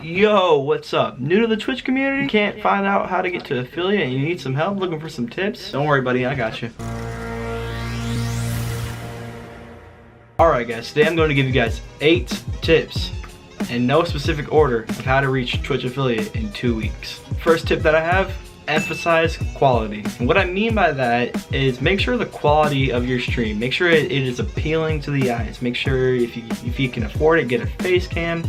Yo, what's up? New to the Twitch community? Can't find out how to get to affiliate and you need some help looking for some tips? Don't worry, buddy, I got you. Alright guys, today I'm going to give you guys 8 tips in no specific order of how to reach Twitch affiliate in 2 weeks. First tip that I have, emphasize quality. And what I mean by that is make sure the quality of your stream, make sure it is appealing to the eyes. Make sure if you can afford it, get a face cam,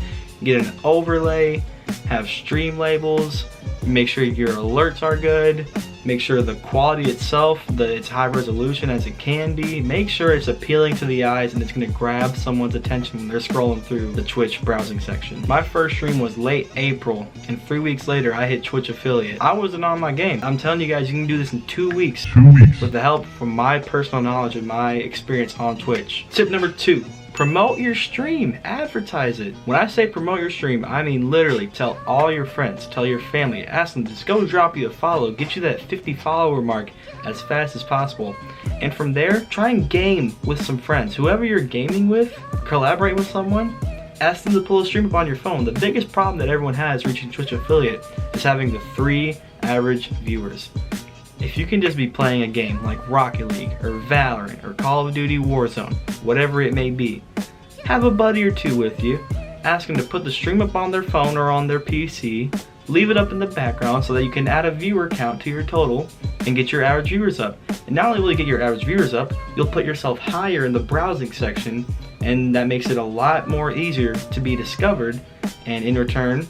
get an overlay, have stream labels, make sure your alerts are good, make sure the quality itself, it's high resolution as it can be, make sure it's appealing to the eyes and it's going to grab someone's attention when they're scrolling through the Twitch browsing section. My first stream was late April and 3 weeks later I hit Twitch affiliate. I wasn't on my game. I'm telling you guys, you can do this in 2 weeks. With the help from my personal knowledge and my experience on Twitch. Tip number 2. Promote your stream, advertise it. When I say promote your stream, I mean literally tell all your friends, tell your family, ask them to just go drop you a follow, get you that 50 follower mark as fast as possible. And from there, try and game with some friends. Whoever you're gaming with, collaborate with someone, ask them to pull a stream up on your phone. The biggest problem that everyone has reaching Twitch affiliate is having the 3 average viewers. If you can just be playing a game like Rocket League or Valorant or Call of Duty Warzone, whatever it may be, have a buddy or two with you, ask them to put the stream up on their phone or on their PC, leave it up in the background so that you can add a viewer count to your total and get your average viewers up. And not only will you get your average viewers up, you'll put yourself higher in the browsing section, and that makes it a lot more easier to be discovered, and in return,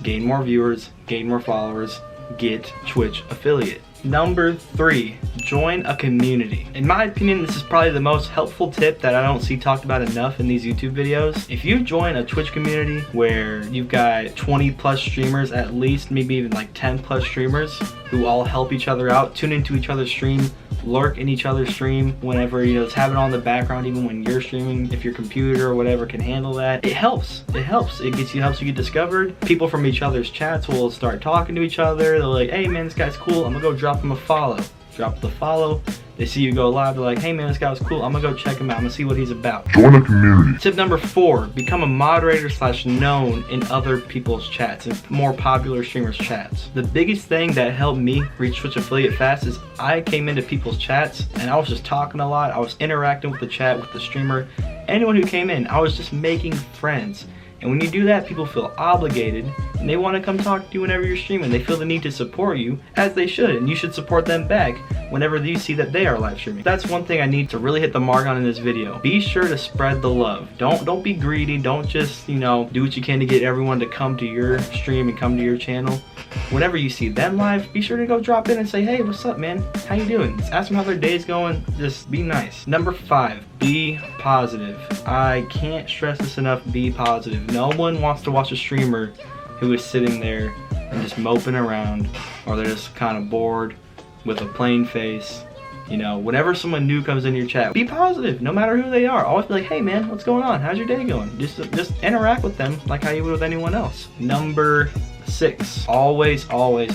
gain more viewers, gain more followers, get Twitch affiliate. Number 3, join a community. In my opinion, this is probably the most helpful tip that I don't see talked about enough in these YouTube videos. If you join a Twitch community where you've got 20 plus streamers, at least maybe even like 10 plus streamers who all help each other out, tune into each other's stream, lurk in each other's stream whenever, it's having on the background even when you're streaming, if your computer or whatever can handle that. It helps. It helps. It helps you get discovered. People from each other's chats will start talking to each other. They're like, hey man, this guy's cool, I'm gonna go drop him a follow. Drop the follow. They see you go live, they're like, hey man, this guy was cool, I'm gonna go check him out, I'm gonna see what he's about. Join a community. Tip number 4, become a moderator / known in other people's chats, and more popular streamers' chats. The biggest thing that helped me reach Twitch affiliate fast is I came into people's chats and I was just talking a lot, I was interacting with the chat, with the streamer, anyone who came in, I was just making friends. And when you do that, people feel obligated and they want to come talk to you whenever you're streaming. They feel the need to support you, as they should, and you should support them back whenever you see that they are live streaming. That's one thing I need to really hit the mark on in this video. Be sure to spread the love. Don't be greedy. Don't just, do what you can to get everyone to come to your stream and come to your channel. Whenever you see them live, be sure to go drop in and say, hey, what's up, man? How you doing? Just ask them how their day's going. Just be nice. Number 5, be positive. I can't stress this enough, be positive. No one wants to watch a streamer who is sitting there and just moping around, or they're just kind of bored with a plain face. Whenever someone new comes in your chat, be positive, no matter who they are. Always be like, hey man, what's going on? How's your day going? Just interact with them like how you would with anyone else. Number 6, always raid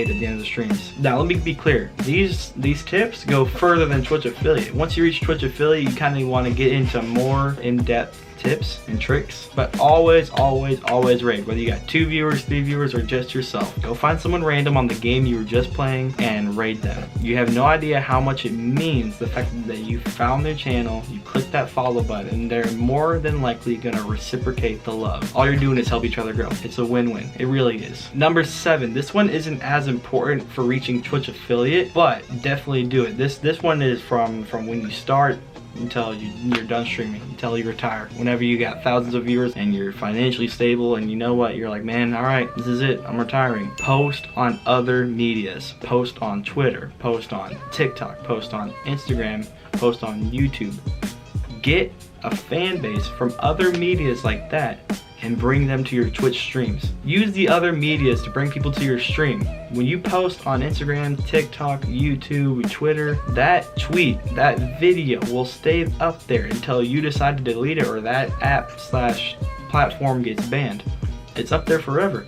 at the end of the streams. Now let me be clear, these tips go further than Twitch affiliate. Once you reach Twitch affiliate, you kind of want to get into more in-depth tips and tricks, but always raid. Whether you got 2 viewers, 3 viewers, or just yourself, go find someone random on the game you were just playing and raid them. You have no idea how much it means, the fact that you found their channel, you click that follow button, and they're more than likely gonna reciprocate the love. All you're doing is help each other grow. It's a win-win. It really is. Number 7, this one isn't as important for reaching Twitch affiliate, but definitely do it. This one is from when you start until you're done streaming, until you retire. Whenever you got thousands of viewers and you're financially stable and you know what, you're like, man, all right, this is it, I'm retiring. Post on other medias. Post on Twitter, post on TikTok, post on Instagram, post on YouTube. Get a fan base from other medias like that and bring them to your Twitch streams. Use the other medias to bring people to your stream. When you post on Instagram, TikTok, YouTube, Twitter, that tweet, that video will stay up there until you decide to delete it or that app / platform gets banned. It's up there forever.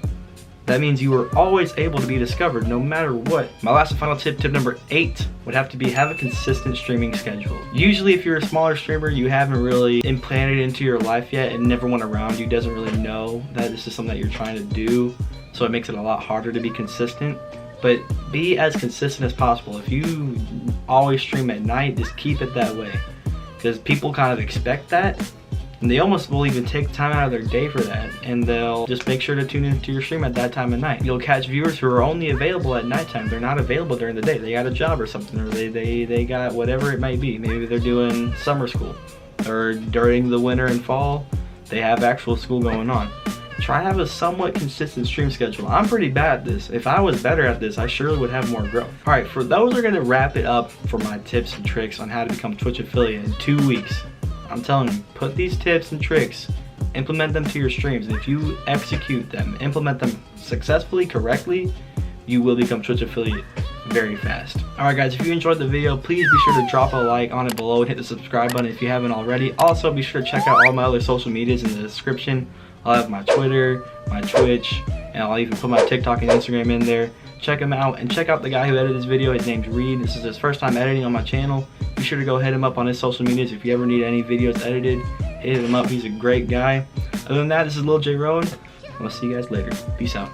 That means you are always able to be discovered no matter what. My last and final tip, tip number 8, would have to be have a consistent streaming schedule. Usually if you're a smaller streamer, you haven't really implanted into your life yet and everyone around you doesn't really know that this is something that you're trying to do. So it makes it a lot harder to be consistent. But be as consistent as possible. If you always stream at night, just keep it that way. Because people kind of expect that. And they almost will even take time out of their day for that, and they'll just make sure to tune into your stream at that time of night. You'll catch viewers who are only available at nighttime. They're not available during the day. They got a job or something, or they got whatever it might be. Maybe they're doing summer school, or during the winter and fall, they have actual school going on. Try to have a somewhat consistent stream schedule. I'm pretty bad at this. If I was better at this, I surely would have more growth. All right, for those are gonna wrap it up for my tips and tricks on how to become a Twitch affiliate in 2 weeks. I'm telling you, put these tips and tricks, implement them to your streams, and if you execute them, implement them successfully, correctly, you will become Twitch affiliate very fast. Alright guys, if you enjoyed the video, please be sure to drop a like on it below and hit the subscribe button if you haven't already. Also, be sure to check out all my other social medias in the description. I'll have my Twitter, my Twitch, and I'll even put my TikTok and Instagram in there. Check him out, and check out the guy who edited this video. His name's Reed. This is his first time editing on my channel. Be sure to go hit him up on his social medias if you ever need any videos edited. Hit him up. He's a great guy. Other than that, this is Lil J Rowan. I'll see you guys later. Peace out.